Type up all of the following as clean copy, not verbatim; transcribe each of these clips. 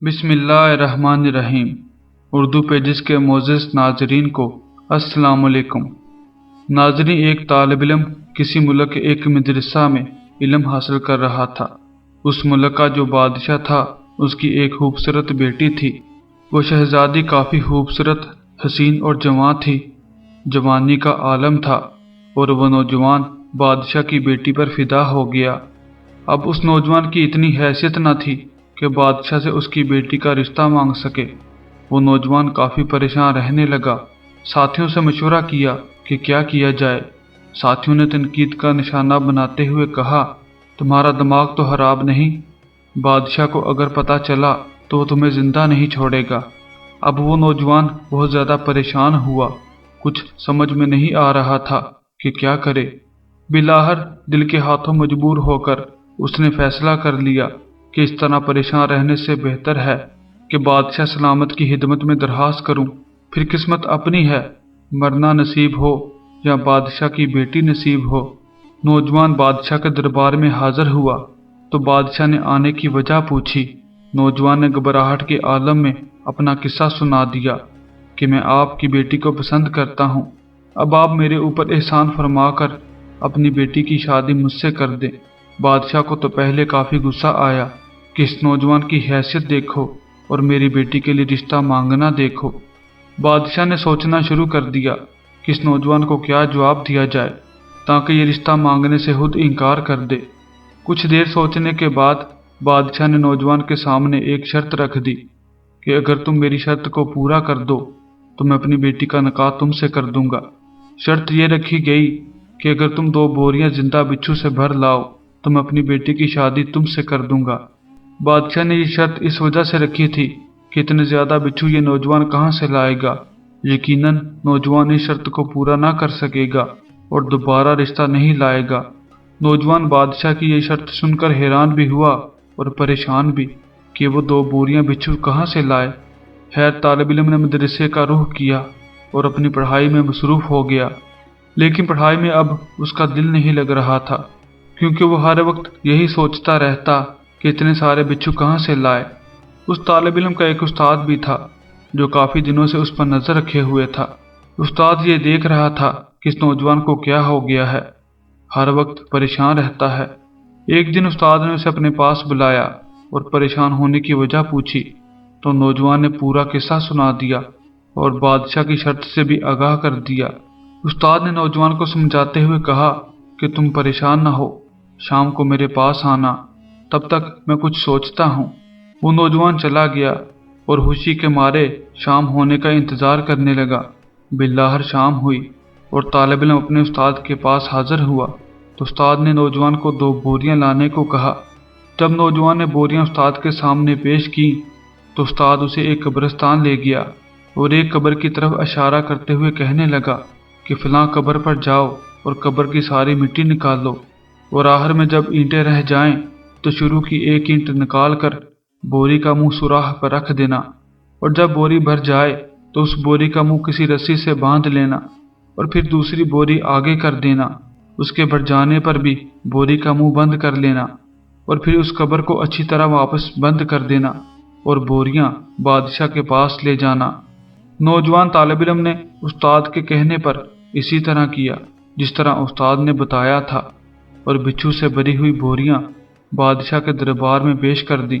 बिस्मिल्लाहिर्रहमानिर्रहीम। उर्दू पेजेस के मोअज़्ज़ज़ नाज़रीन को अस्सलाम वालेकुम। नाज़रीन, एक तालिब इल्म किसी मुल्क के एक मदरसा में इल्म हासिल कर रहा था। उस मुल्क का जो बादशाह था उसकी एक खूबसूरत बेटी थी। वो शहजादी काफ़ी खूबसूरत, हसीन और जवान थी। जवानी का आलम था और वह नौजवान बादशाह की बेटी पर फिदा हो गया। अब उस नौजवान की इतनी हैसियत न थी कि बादशाह से उसकी बेटी का रिश्ता मांग सके। वो नौजवान काफ़ी परेशान रहने लगा। साथियों से मशवरा किया कि क्या किया जाए। साथियों ने तनकीद का निशाना बनाते हुए कहा, तुम्हारा दिमाग तो खराब नहीं? बादशाह को अगर पता चला तो वो तुम्हें जिंदा नहीं छोड़ेगा। अब वो नौजवान बहुत ज़्यादा परेशान हुआ। कुछ समझ में नहीं आ रहा था कि क्या करे। बिलाहर दिल के हाथों मजबूर होकर उसने फैसला कर लिया कि इस तरह परेशान रहने से बेहतर है कि बादशाह सलामत की खिदमत में दरखास्त करूं। फिर किस्मत अपनी है, मरना नसीब हो या बादशाह की बेटी नसीब हो। नौजवान बादशाह के दरबार में हाजिर हुआ तो बादशाह ने आने की वजह पूछी। नौजवान ने घबराहट के आलम में अपना किस्सा सुना दिया कि मैं आपकी बेटी को पसंद करता हूँ। अब आप मेरे ऊपर एहसान फरमा कर अपनी बेटी की शादी मुझसे कर दें। बादशाह को तो पहले काफ़ी गुस्सा आया कि इस नौजवान की हैसियत देखो और मेरी बेटी के लिए रिश्ता मांगना देखो। बादशाह ने सोचना शुरू कर दिया कि इस नौजवान को क्या जवाब दिया जाए ताकि ये रिश्ता मांगने से खुद इनकार कर दे। कुछ देर सोचने के बाद बादशाह ने नौजवान के सामने एक शर्त रख दी कि अगर तुम मेरी शर्त को पूरा कर दो तो मैं अपनी बेटी का निकाह तुमसे कर दूंगा। शर्त यह रखी गई कि अगर तुम 2 बोरियां जिंदा बिच्छू से भर लाओ तो मैं अपनी बेटी की शादी तुमसे कर दूंगा। बादशाह ने ये शर्त इस वजह से रखी थी कि इतने ज्यादा बिच्छू ये नौजवान कहाँ से लाएगा। यकीनन नौजवान इस शर्त को पूरा ना कर सकेगा और दोबारा रिश्ता नहीं लाएगा। नौजवान बादशाह की ये शर्त सुनकर हैरान भी हुआ और परेशान भी कि वो 2 बोरियां बिच्छू कहाँ से लाए। खैर, तालिब इल्म ने मदरसे का रुख किया और अपनी पढ़ाई में मसरूफ हो गया। लेकिन पढ़ाई में अब उसका दिल नहीं लग रहा था क्योंकि वो हर वक्त यही सोचता रहता कि इतने सारे बिच्छू कहाँ से लाए। उस तालिब इल्म का एक उस्ताद भी था जो काफ़ी दिनों से उस पर नज़र रखे हुए था। उस्ताद ये देख रहा था कि इस नौजवान को क्या हो गया है, हर वक्त परेशान रहता है। एक दिन उस्ताद ने उसे अपने पास बुलाया और परेशान होने की वजह पूछी तो नौजवान ने पूरा किस्सा सुना दिया और बादशाह की शर्त से भी आगाह कर दिया। उस्ताद ने नौजवान को समझाते हुए कहा कि तुम परेशान न हो, शाम को मेरे पास आना, तब तक मैं कुछ सोचता हूँ। वो नौजवान चला गया और खुशी के मारे शाम होने का इंतज़ार करने लगा। बिलाहर शाम हुई और तालिब इल्म अपने उस्ताद के पास हाजिर हुआ तो उस्ताद ने नौजवान को 2 बोरियां लाने को कहा। जब नौजवान ने बोरियां उस्ताद के सामने पेश की तो उस्ताद उसे एक कब्रिस्तान ले गया और एक कब्र की तरफ इशारा करते हुए कहने लगा कि फलां कब्र पर जाओ और कब्र की सारी मिट्टी निकाल लो और आखिर में जब ईंटें रह जाएं तो शुरू की एक ईंट निकाल कर बोरी का मुंह सुराख पर रख देना और जब बोरी भर जाए तो उस बोरी का मुंह किसी रस्सी से बांध लेना और फिर दूसरी बोरी आगे कर देना। उसके भर जाने पर भी बोरी का मुंह बंद कर लेना और फिर उस कब्र को अच्छी तरह वापस बंद कर देना और बोरियां बादशाह के पास ले जाना। नौजवान तालिब इल्म ने उस्ताद के कहने पर इसी तरह किया जिस तरह उस्ताद ने बताया था और बिच्छू से भरी हुई बोरियां बादशाह के दरबार में पेश कर दी।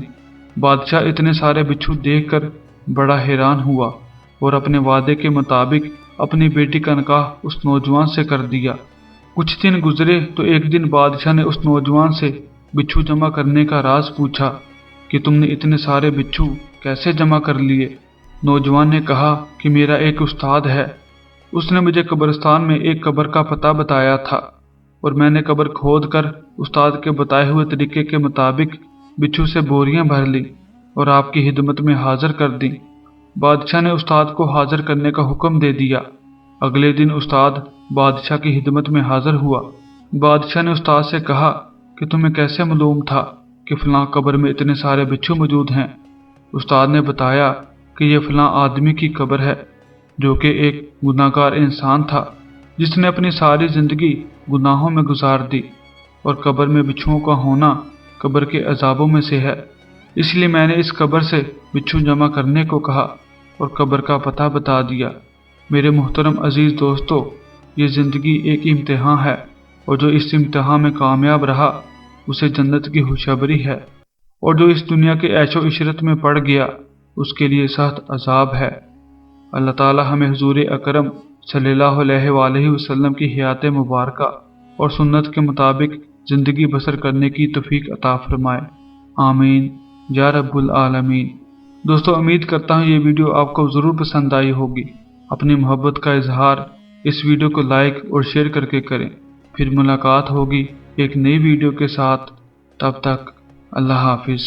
बादशाह इतने सारे बिच्छू देखकर बड़ा हैरान हुआ और अपने वादे के मुताबिक अपनी बेटी का निकाह उस नौजवान से कर दिया। कुछ दिन गुजरे तो एक दिन बादशाह ने उस नौजवान से बिच्छू जमा करने का राज पूछा कि तुमने इतने सारे बिच्छू कैसे जमा कर लिए। नौजवान ने कहा कि मेरा एक उस्ताद है, उसने मुझे कब्रिस्तान में एक कब्र का पता बताया था और मैंने कब्र खोद कर उस्ताद के बताए हुए तरीके के मुताबिक बिच्छू से बोरियां भर ली और आपकी खिदमत में हाजिर कर दी। बादशाह ने उस्ताद को हाजिर करने का हुक्म दे दिया। अगले दिन उस्ताद बादशाह की खिदमत में हाजिर हुआ। बादशाह ने उस्ताद से कहा कि तुम्हें कैसे मालूम था कि फलां कब्र में इतने सारे बिच्छू मौजूद हैं। उस्ताद ने बताया कि यह फलां आदमी की कब्र है जो कि एक गुनाहगार इंसान था जिसने अपनी सारी जिंदगी गुनाहों में गुजार दी और कब्र में बिच्छुओं का होना कब्र के अजाबों में से है। اس لیے میں نے اس قبر سے بچھو جمع کرنے کو کہا اور قبر کا پتہ بتا دیا۔ میرے محترم عزیز دوستو، یہ زندگی ایک امتحان ہے، اور جو اس امتحان میں کامیاب رہا اسے جنت کی خوشخبری ہے، اور جو اس دنیا کے عیش و عشرت میں پڑ گیا اس کے لیے سخت عذاب ہے۔ اللہ تعالی ہمیں حضور اکرم صلی اللہ علیہ وآلہ وسلم کی حیات مبارکہ اور سنت کے مطابق زندگی بسر کرنے کی توفیق عطا فرمائے، آمین یا رب العالمین۔ دوستو، امید کرتا ہوں یہ ویڈیو آپ کو ضرور پسند آئی ہوگی۔ اپنی محبت کا اظہار اس ویڈیو کو لائک اور شیئر کر کے کریں۔ پھر ملاقات ہوگی ایک نئی ویڈیو کے ساتھ، تب تک اللہ حافظ۔